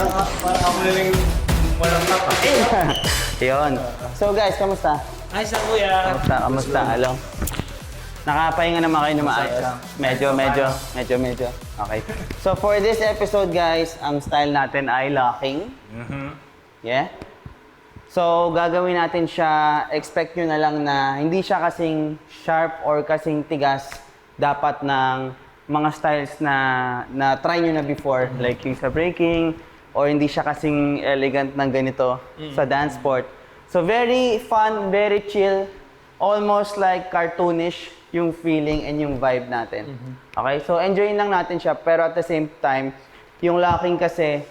Parang ako na lang walang tapa. Yun. So guys, kamusta? Ayos lang kuya. Kamusta? Hello? Nakapahinga naman kayo na maayos? Medyo. Okay. So for this episode guys, ang style natin ay locking. Yeah? So gagawin natin siya, expect nyo na lang na hindi siya kasing sharp or kasing tigas dapat ng mga styles na try nyo na before. Like yung sa breaking, or hindi siya kasing elegant ng ganito sa dance sport. So very fun, very chill, almost like cartoonish yung feeling and yung vibe natin. Okay? So enjoyin lang natin siya, pero at the same time, yung locking kasi,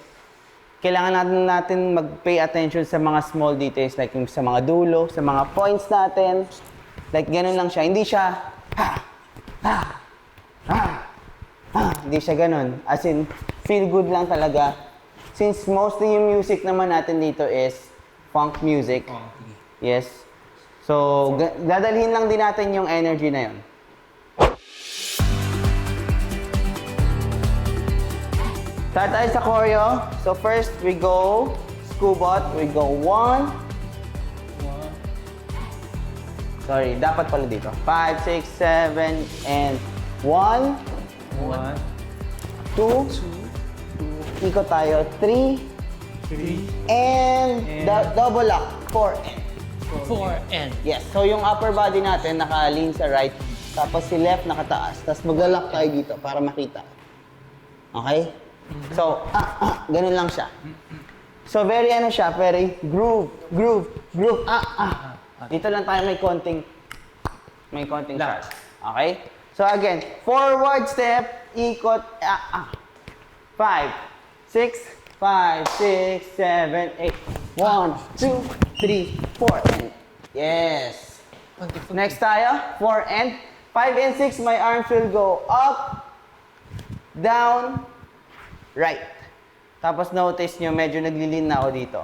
kailangan natin mag-pay attention sa mga small details, like yung sa mga dulo, sa mga points natin. Like ganun lang siya. Hindi siya hindi siya ganun. As in, feel good lang talaga. Since mostly yung music naman natin dito is funk music. Yes. So, dadalhin lang din natin yung energy na yun. Start tayo sa choreo. So first, we go scubot. We go 1. Sorry, dapat pala dito. 5, 6, 7, and 1. 2. Ikot tayo. 3. And double lock. 4. 4N. Yes. So yung upper body natin naka-lean sa right. Tapos si left nakataas. Tapos magla-lock tayo dito para makita. Okay? So, ganun lang siya. So very ano siya, very groove. Dito lang tayo may konting shot. Okay? So again, forward step, ikot, 5, 6, 5, 6, 7, 8. 1, 2, 3, 4. Yes. Next tayo, 4 and 5 and 6, my arms will go up, down, right. Tapos notice nyo, medyo naglilin na ako dito.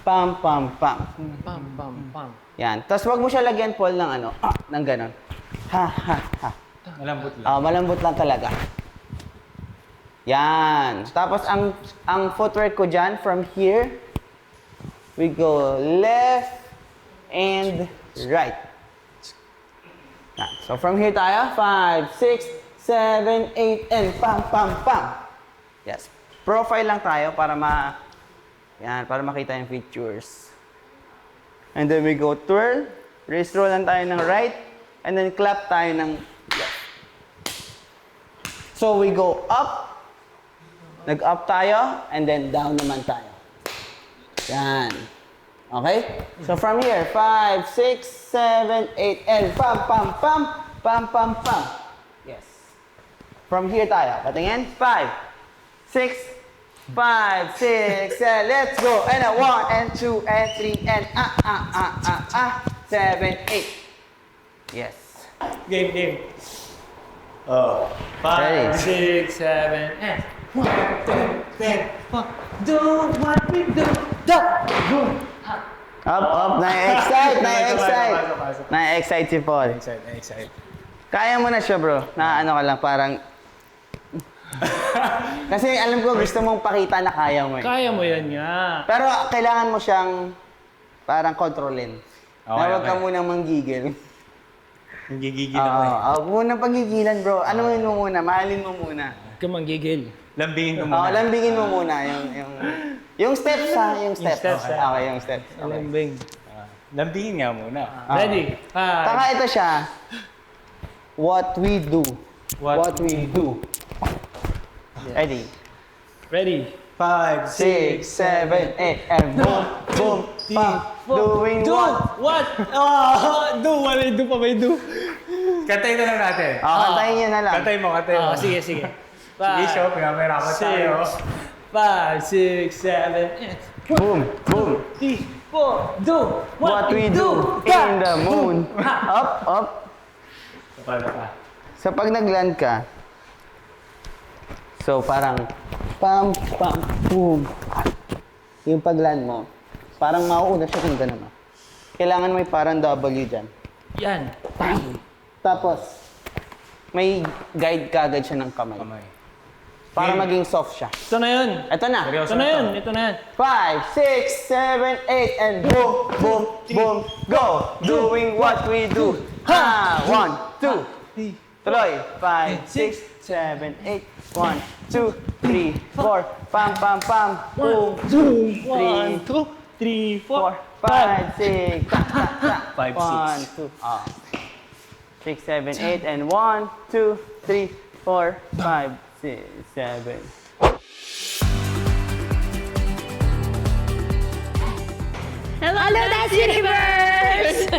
Pam, pam, pam. Pam, pam, pam. Yan. Tapos wag mo siya lagyan, Paul, ng ano, ng ganon. Ha. Malambot lang. Malambot lang talaga. Yan. Tapos ang footwork ko dyan, from here, we go left and right. Yan. So from here tayo, 5, 6, 7, 8, and pam, pam, pam. Yes. Profile lang tayo para para makita yung features. And then we go twirl, wrist roll lang tayo ng right, and then clap tayo ng left. So we go up, nag-up tayo, and then down naman tayo. Yan. Okay? So from here, 5, 6, 7, 8, and pam, pam, pam, pam, pam, pam. Yes. From here tayo. Patingin. 5, 6, 5, 6, 7, let's go. And 1, and 2, and 3, and 7, 8. Yes. Game. 5, Okay. 6, 7, and 1, 2, 3, 4. Do what we do. Boom. Up. Na-excite si Paul. Excited. Kaya mo na siya, bro. Na ano ka lang, parang... Kasi alam ko gusto mong pakita na kaya mo eh. Kaya mo yan nga. Pero kailangan mo siyang parang kontrolin. Okay, na huwag ka okay. munang manggigil. Gigigil ako eh. Huwag munang paggigilan, bro. Ano mo muna? Mahalin mo muna. Huwag ka manggigil. Lambingin ko Oo, lambingin mo muna. Yung steps ha. Yung steps. steps, Okay, ha? yung steps. Okay. Lambing. Lambingin nga muna. Ready? Taka ito siya. What we do. What we do. Ready? Ready? 5, 6, 7, 8, and boom, boom, pam. Doing Do what? what? Do. Wala do pa may do. Kantayin na lang natin. Kantayin niyo na lang. Kantayin mo. Sige. Sige, show. Pinamirapat tayo. 5, 6, 7, 8. Boom, boom. 3, 4, do What we do in the moon. Up. Paano pa? So pag nag-land ka, so parang pam, pam, boom. Yung pag-land mo, parang mauuna siya kung gano'n. Kailangan may parang W dyan. Yan. Tapos, may guide kagad siya ng kamay. Para maging soft siya. Ito na yun. Ito na. Ito na yun. Ito na yan. 5, 6, 7, 8, and boom, boom, boom, go! Doing what we do. Ha! 1, 2. Tuloy. 5, 6, 7, 8. 1, 2, 3, 4. Pam, pam, pam. Boom, 1, 2, 3, 4, 4, 5, 6. 5, 1, 2. 6, 7, 8, and 1, 2, 3, 4, 5, 6, 7. Hello, Dance Universe!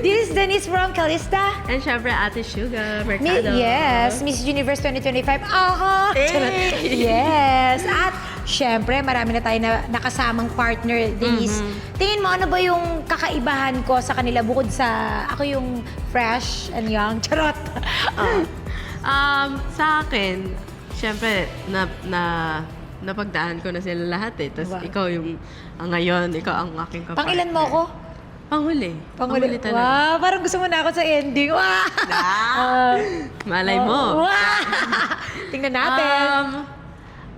This is Denise from Calista. And syempre, Ate Sugar, Mercado. Yes, Miss Universe 2025. Aha! Hey! Yes! At syempre, marami na tayo na nakasamang partner, Denise. Tingin mo, ano ba yung kakaibahan ko sa kanila bukod sa ako yung fresh and young? Charot! Sa akin, syempre, napagdaan ko na sila lahat eh. Tapos Wow. ikaw yung, ngayon, ikaw ang aking kapartner. Pangilan mo ako? Panghuli. Panghuli talaga. Wow, parang gusto mo na ako sa ending. Wow! Malay mo. Wow! Tingnan natin.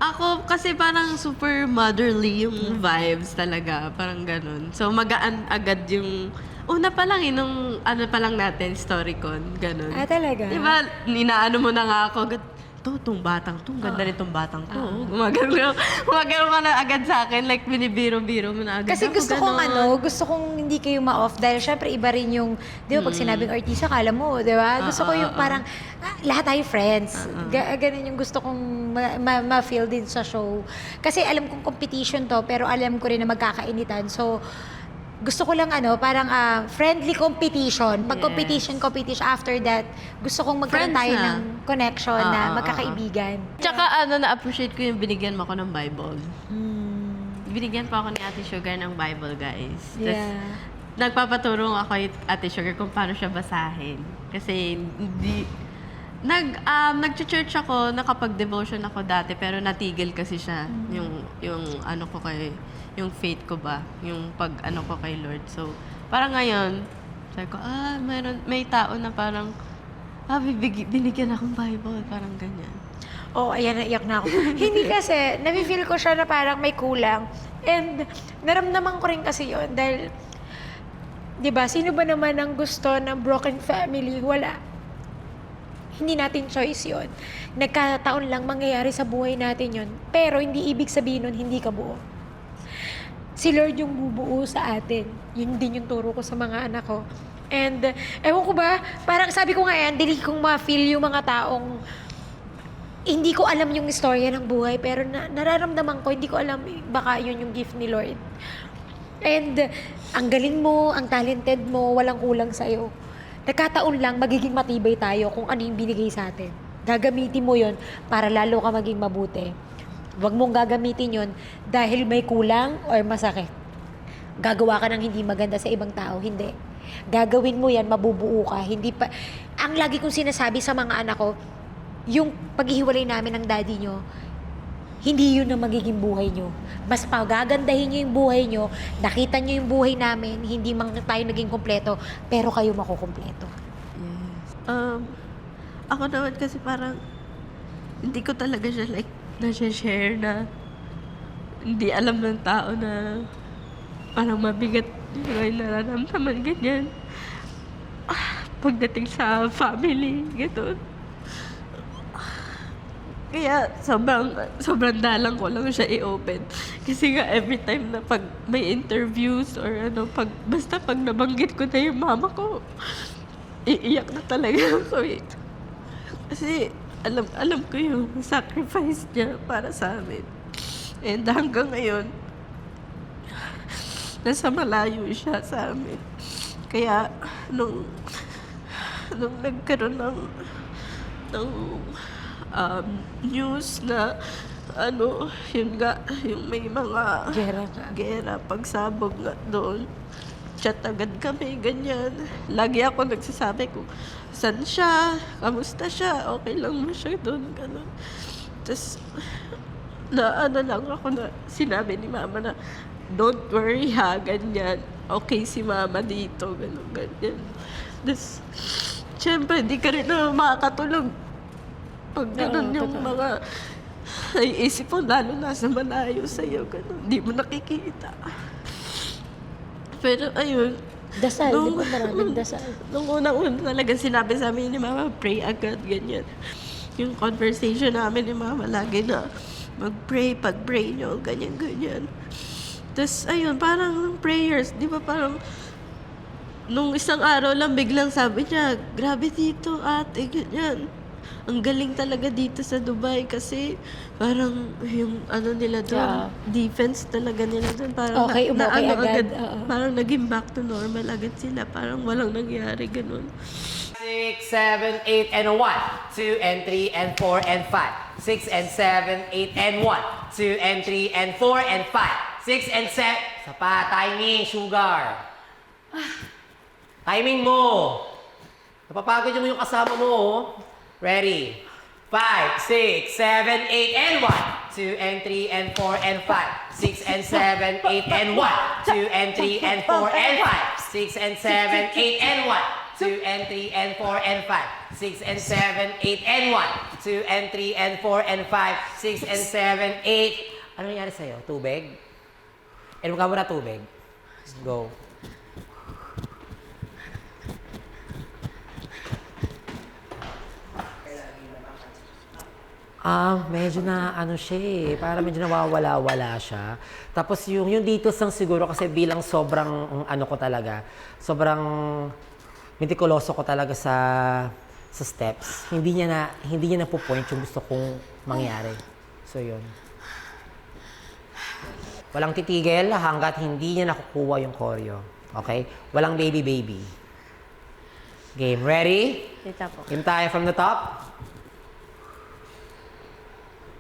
Ako kasi parang super motherly yung vibes talaga. Parang ganun. So magaan agad yung una pa lang nung ano pa lang natin, StoryCon. Ganun. Talaga? Diba, inaano mo na nga ako agad, tong batang to, ganda rin tong batang to. Gumagano ka na agad sa akin, like binibiro-biro mo na agad. Kasi Ako gusto kong ganon. gusto kong hindi kayo ma-off dahil syempre iba rin yung, di ba, pag sinabing artista, kala mo, di ba? Gusto ko yung parang, lahat tayo friends. Ganun yung gusto kong ma-feel din sa show. Kasi alam kong competition to, pero alam ko rin na magkakainitan. So, gusto ko lang parang friendly competition. Pag competition, after that, gusto kong magkaroon Friends tayo na. ng connection na magkakaibigan. Tsaka na-appreciate ko yung binigyan mo ako ng Bible. Binigyan pa ako ni Ate Sugar ng Bible, guys. Tas, Yeah. nagpapaturong ako kay Ate Sugar kung paano siya basahin. Kasi hindi... Nag-church ako, nakapag-devotion ako dati, pero natigil kasi siya. Yung ano ko kay... Yung faith ko ba? Yung pag-ano ko kay Lord. So, parang ngayon, sabi ko, may tao na parang, binigyan akong Bible. Parang ganyan. Oh, ayan, naiyak na ako. Hindi kasi, nafe-feel ko siya na parang may kulang. And naramdaman ko rin kasi yon dahil, di ba, sino ba naman ang gusto ng broken family? Wala. Hindi natin choice yon. Nagkataon lang mangyayari sa buhay natin yon. Pero hindi ibig sabihin nun, hindi ka buo. Si Lord yung bubuo sa atin. Yun din yung turo ko sa mga anak ko. And, ewan ko ba, parang sabi ko nga yan, dili kong ma-feel yung mga taong hindi ko alam yung istorya ng buhay, pero nararamdaman ko, hindi ko alam, baka yun yung gift ni Lord. And, ang galing mo, ang talented mo, walang kulang sa'yo. Nagkataon lang, magiging matibay tayo kung ano yung binigay sa atin. Gagamitin mo yun para lalo ka maging mabuti. Huwag mong gagamitin yun dahil may kulang or masakit. Gagawa ka ng hindi maganda sa ibang tao. Hindi. Gagawin mo yan, mabubuo ka. Hindi pa... Ang lagi kong sinasabi sa mga anak ko, yung paghihiwalay namin ng daddy nyo, hindi yun ang magiging buhay nyo. Mas pagagandahin nyo yung buhay nyo, nakita nyo yung buhay namin, hindi man tayo naging kompleto, pero kayo makukompleto. Yes. Ako naman kasi parang, hindi ko talaga siya like, na-share na hindi alam ng tao na parang mabigat yung nararamdaman ganyan. Pagdating sa family, gano'n. Kaya sobrang dalang ko lang siya i-open. Kasi nga every time na pag may interviews or basta pag nabanggit ko na yung mama ko, iiyak na talaga ako eh. Kasi alam ko yung sacrifice niya para sa amin. And hanggang ngayon, nasa malayo siya sa amin. Kaya, nung nagkaroon ng news na, yun nga, yung may mga gera, pagsabog nga doon, chat agad kami, ganyan. Lagi ako nagsasabi ko, saan siya? Kamusta siya? Okay lang mo siya doon? Ganun. Tapos, lang ako na sinabi ni mama na, don't worry ha, ganyan. Okay si mama dito, ganun, ganyan. Tapos, syempre, di ka rin na makakatulog. Pag ganun yung mga naiisip mo, lalo nasa malayo sa'yo, gano'n. Hindi mo nakikita. Pero ayun, Dasal, di ba maraming dasal? nung unang-una talaga sinabi sa amin ni Mama, pray agad, ganyan. Yung conversation namin ni Mama, lagi na mag-pray, pag-pray nyo, ganyan-ganyan. Tapos, ayun, parang prayers, di ba parang, nung isang araw lang, biglang sabi niya, grabe dito, ate, ganyan. Ang galing talaga dito sa Dubai kasi parang yung ano nila doon, Yeah. defense talaga nila doon. Parang Okay, umokay agad, oo. parang naging back to normal agad sila. Parang walang nangyari ganun. 6, 7, 8, and 1. 2, and 3, and 4, and 5. 6, and 7, 8, and 1. 2, and 3, and 4, and 5. 6, and 7. Sa pa, timing, sugar. Timing mo. Napapagod mo yung kasama mo, oh. Ready? 5, 6, 7, 8, and 1. 2, and 3, and 4, and 5. 6, and 7, 8, and 1. 2, and 3, and 4, and 5. 6, and 7, 8, and 1. 2, and 3, and 4, and 5. 6, and 7, 8, and 1. 2, and 3, and 4, and 5. 6, and 7, 8. Ano nangyari sa'yo? Tubig? Inom ka muna tubig. Go. Medyo na ano siya eh. Para medyo nawawala-wala siya. Tapos yung dito sang siguro kasi bilang sobrang ano ko talaga, sobrang mitikuloso ko talaga sa steps. Hindi niya na po point yung gusto kong mangyari. So yun. Walang titigil hanggat hindi niya nakukuha yung choreo. Okay? Walang baby. Game. Ready? Dito po. Game tayo from the top.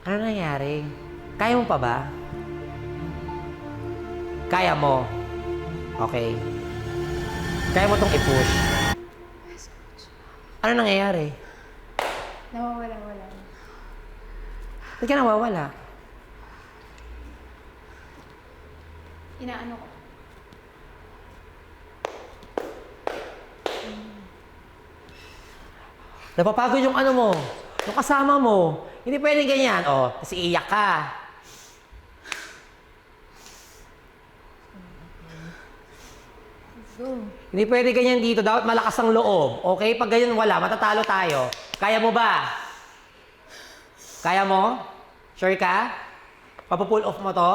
Ano nangyari? Kaya mo pa ba? Kaya mo. Okay. Kaya mo tong i-push. Ano nangyayari? Nawawala-wala. Ba't ka nawawala? Inaano ko. Napapagod yung ano mo, yung kasama mo. Hindi pwedeng ganyan. O, kasi iiyak ka. Hindi pwede ganyan dito. Dapat malakas ang loob. Okay? Pag ganyan wala, matatalo tayo. Kaya mo ba? Kaya mo? Sure ka? Papupull off mo to?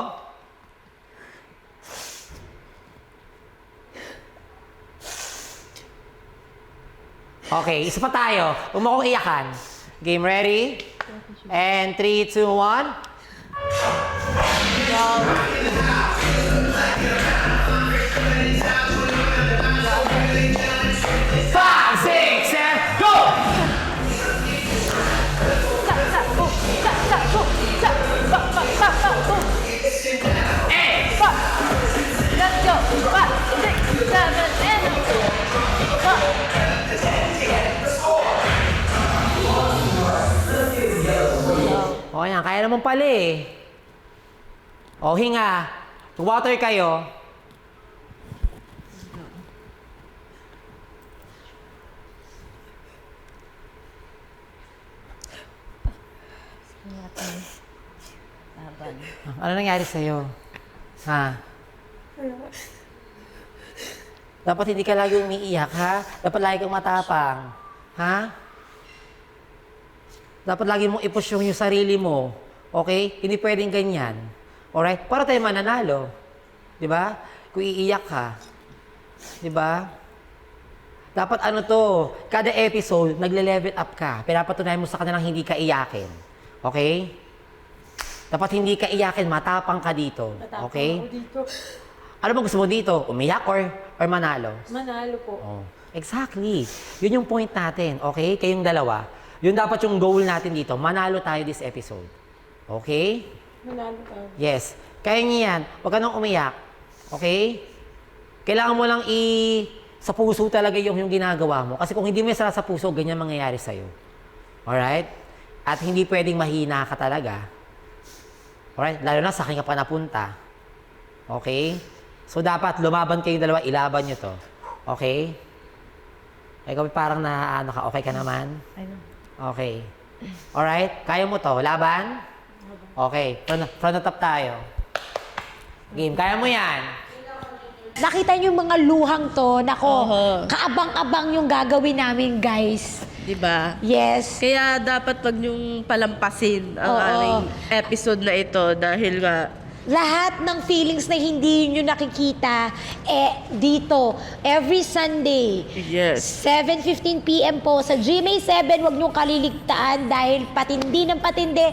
Okay, isa pa tayo. Huwag mo akong iyakan. Game ready? And 3, 2, 1. Five, six, seven, go! Let's go! 5, 6, 7, and... O yan, kaya naman pala eh. O, hinga. Water kayo. Ano nangyari sa'yo? Ha? Dapat hindi ka lagi umiiyak, ha? Dapat lagi kang matapang. Ha? Dapat lagi mong i-push yung sarili mo. Okay? Hindi pwedeng ganyan. Alright? Para tayo mananalo. Di ba? Kung iiyak ka. Di ba? Dapat ano to, kada episode, nagle-level up ka. Pinapatunayan mo sa kanilang hindi ka iyakin. Okay? Dapat hindi ka iyakin, matapang ka dito. Okay? Ano bang gusto mo dito? Umiyak or manalo? Manalo po. Oh, exactly. Yun yung point natin, okay? Kayong dalawa. Yun dapat yung goal natin dito. Manalo tayo this episode. Okay? Manalo tayo. Yes. Kaya niya yan. Huwag ka nang umiyak. Okay? Kailangan mo lang sa puso talaga yung ginagawa mo. Kasi kung hindi mo sa puso, ganyan mangyayari sa'yo. Alright? At hindi pwedeng mahina ka talaga. Alright? Lalo na sa akin ka pa napunta. Okay? So, dapat lumaban kayong dalawa, ilaban nyo to. Okay? Ikaw parang na, ano ka, okay ka naman? Ano? Okay. Alright? Kaya mo to. Laban? Okay, front na top tayo. Game, kaya mo yan. Nakita niyo yung mga luhang to, nako, Oo. kaabang-abang yung gagawin namin, guys. Diba? Yes. Kaya dapat wag niyong palampasin ang Oo. aming episode na ito dahil nga Lahat ng feelings na hindi nyo nakikita, dito, every Sunday, yes. 7:15 PM po sa GMA7, huwag niyong kaliligtaan dahil patindi ng patindi,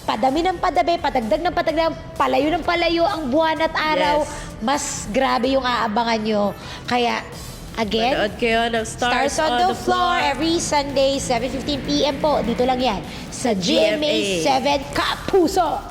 padami ng padami, patagdag ng patagdag, palayo ng palayo ang buwan at araw, Yes. mas grabe yung aabangan nyo. Kaya, again, Manood kayo ng Stars on the Floor every Sunday, 7:15 PM po. Dito lang yan sa GMA7 Kapuso.